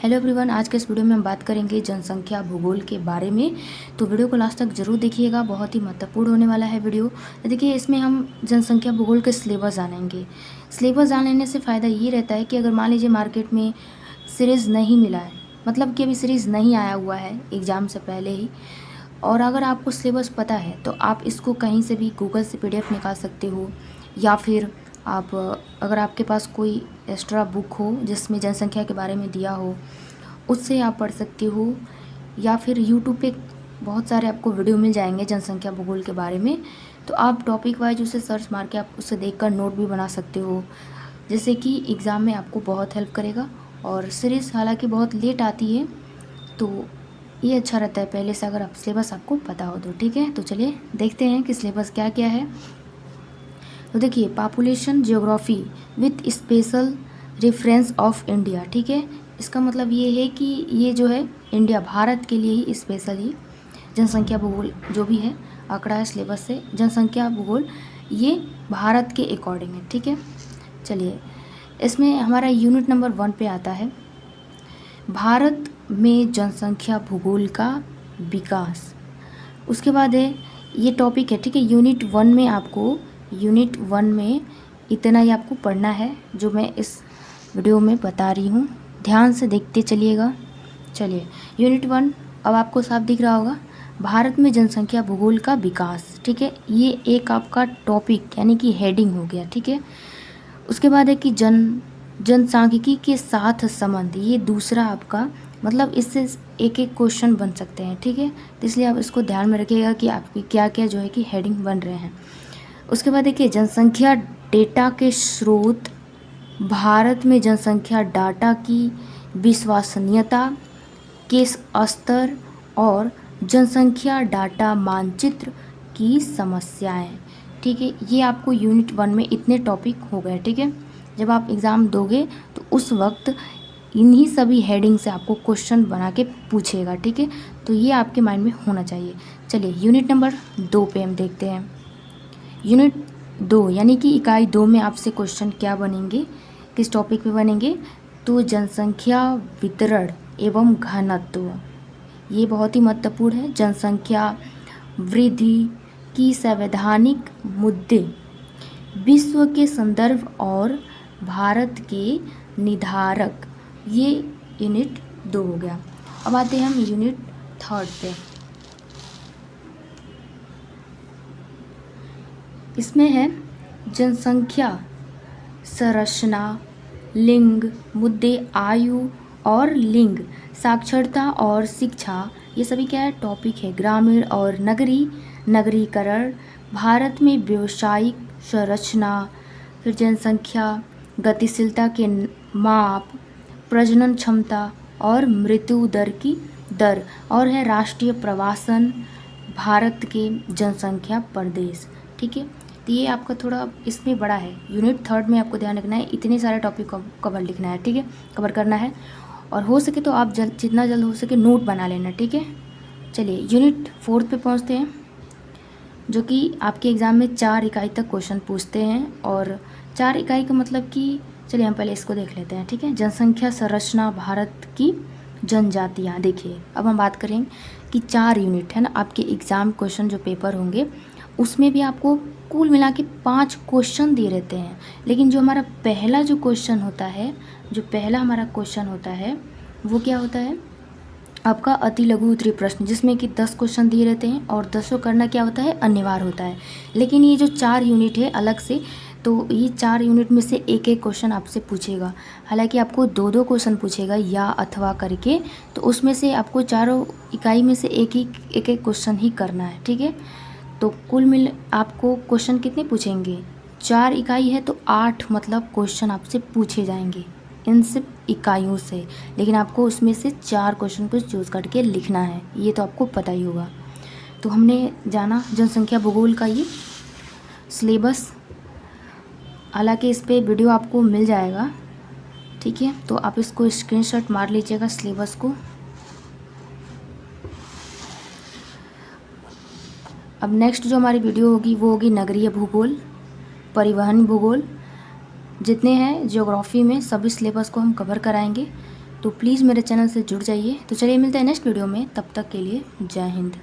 Hello everyone, आज के इस वीडियो में हम बात करेंगे जनसंख्या भूगोल के बारे में। तो वीडियो को लास्ट तक जरूर देखिएगा, बहुत ही महत्वपूर्ण होने वाला है वीडियो। तो देखिए, इसमें हम जनसंख्या भूगोल के सिलेबस जानेंगे। सिलेबस जान लेने से फ़ायदा ये रहता है कि अगर मान लीजिए मार्केट में सीरीज़ नहीं मिला है, मतलब कि अभी सीरीज़ नहीं आया हुआ है एग्ज़ाम से पहले ही, और अगर आपको सिलेबस पता है तो आप इसको कहीं से भी गूगल से PDF निकाल सकते हो, या फिर आप अगर आपके पास कोई एक्स्ट्रा बुक हो जिसमें जनसंख्या के बारे में दिया हो, उससे आप पढ़ सकते हो, या फिर यूट्यूब पे बहुत सारे आपको वीडियो मिल जाएंगे जनसंख्या भूगोल के बारे में। तो आप टॉपिक वाइज उसे सर्च मार के आप उसे देखकर नोट भी बना सकते हो, जैसे कि एग्ज़ाम में आपको बहुत हेल्प करेगा। और सीरीज़ हालांकि बहुत लेट आती है, तो ये अच्छा रहता है पहले से अगर आप सिलेबस आपको पता हो तो। ठीक है, तो चलिए देखते हैं कि सिलेबस क्या क्या है। तो देखिए, population geography with special reference of India. ठीक है, इसका मतलब ये है कि ये जो है इंडिया भारत के लिए ही स्पेशल ही जनसंख्या भूगोल जो भी है आंकड़ा है सिलेबस से, जनसंख्या भूगोल ये भारत के अकॉर्डिंग है। ठीक है, चलिए इसमें हमारा यूनिट नंबर 1 पे आता है भारत में जनसंख्या भूगोल का विकास। उसके बाद है ये टॉपिक है। ठीक है, यूनिट वन में इतना ही आपको पढ़ना है जो मैं इस वीडियो में बता रही हूँ, ध्यान से देखते चलिएगा। चलिए, यूनिट 1 अब आपको साफ दिख रहा होगा, भारत में जनसंख्या भूगोल का विकास। ठीक है, ये एक आपका टॉपिक यानी कि हेडिंग हो गया। ठीक है, उसके बाद है कि जनसांख्यिकी के साथ संबंध, ये दूसरा आपका, मतलब इससे एक एक क्वेश्चन बन सकते हैं। ठीक है, तो इसलिए आप इसको ध्यान में रखिएगा कि आपकी क्या क्या जो है कि हेडिंग बन रहे हैं। उसके बाद देखिए, जनसंख्या डेटा के स्रोत, भारत में जनसंख्या डाटा की विश्वसनीयता के स्तर और जनसंख्या डाटा मानचित्र की समस्याएं। ठीक है, ये आपको यूनिट 1 में इतने टॉपिक हो गए। ठीक है, जब आप एग्ज़ाम दोगे तो उस वक्त इन्हीं सभी हेडिंग से आपको क्वेश्चन बना के पूछेगा। ठीक है, तो ये आपके माइंड में होना चाहिए। चलिए, यूनिट नंबर 2 पे हम देखते हैं। यूनिट 2 यानी कि इकाई 2 में आपसे क्वेश्चन क्या बनेंगे, किस टॉपिक पे बनेंगे, तो जनसंख्या वितरण एवं घनत्व, ये बहुत ही महत्वपूर्ण है। जनसंख्या वृद्धि की संवैधानिक मुद्दे, विश्व के संदर्भ और भारत के निर्धारक, ये यूनिट 2 हो गया। अब आते हैं हम यूनिट 3 पे। इसमें है जनसंख्या संरचना, लिंग मुद्दे, आयु और लिंग, साक्षरता और शिक्षा, ये सभी क्या है टॉपिक है। ग्रामीण और नगरीकरण, भारत में व्यवसायिक संरचना, फिर जनसंख्या गतिशीलता के माप, प्रजनन क्षमता और मृत्यु दर की दर, और है राष्ट्रीय प्रवासन, भारत के जनसंख्या प्रदेश। ठीक है, तो ये आपका थोड़ा इसमें बड़ा है। यूनिट 3 में आपको ध्यान रखना है, इतने सारे टॉपिक को कवर लिखना है। ठीक है, कवर करना है, और हो सके तो आप जितना जल्द हो सके नोट बना लेना। ठीक है, चलिए यूनिट 4 पे पहुंचते हैं, जो कि आपके एग्ज़ाम में 4 इकाई तक क्वेश्चन पूछते हैं। और 4 इकाई का मतलब कि, चलिए हम पहले इसको देख लेते हैं। ठीक है, जनसंख्या संरचना, भारत की जनजातियाँ। देखिए, अब हम बात करें कि 4 यूनिट है ना, आपके एग्ज़ाम क्वेश्चन जो पेपर होंगे उसमें भी आपको कुल मिला के 5 क्वेश्चन दिए रहते हैं। लेकिन जो हमारा पहला क्वेश्चन होता है वो क्या होता है, आपका अति लघु उत्तरीय प्रश्न, जिसमें कि 10 क्वेश्चन दिए रहते हैं और 10 करना क्या होता है, अनिवार्य होता है। लेकिन ये जो 4 यूनिट है अलग से, तो ये 4 यूनिट में से एक एक क्वेश्चन आपसे पूछेगा। हालांकि आपको 2-2 क्वेश्चन पूछेगा या अथवा करके, तो उसमें से आपको चारों इकाई में से एक एक क्वेश्चन ही करना है। ठीक है, तो कुल मिल आपको क्वेश्चन कितने पूछेंगे, 4 इकाई है तो 8 मतलब क्वेश्चन आपसे पूछे जाएंगे इन सब इकाइयों से। लेकिन आपको उसमें से 4 क्वेश्चन को चूज़ करके लिखना है, ये तो आपको पता ही होगा। तो हमने जाना जनसंख्या भूगोल का ये सिलेबस, हालांकि इस पर वीडियो आपको मिल जाएगा। ठीक है, तो आप इसको स्क्रीनशॉट मार लीजिएगा सिलेबस को। अब नेक्स्ट जो हमारी वीडियो होगी वो होगी नगरीय भूगोल, परिवहन भूगोल, जितने हैं ज्योग्राफी में सभी सिलेबस को हम कवर कराएंगे। तो प्लीज़ मेरे चैनल से जुड़ जाइए। तो चलिए मिलते हैं नेक्स्ट वीडियो में, तब तक के लिए जय हिंद।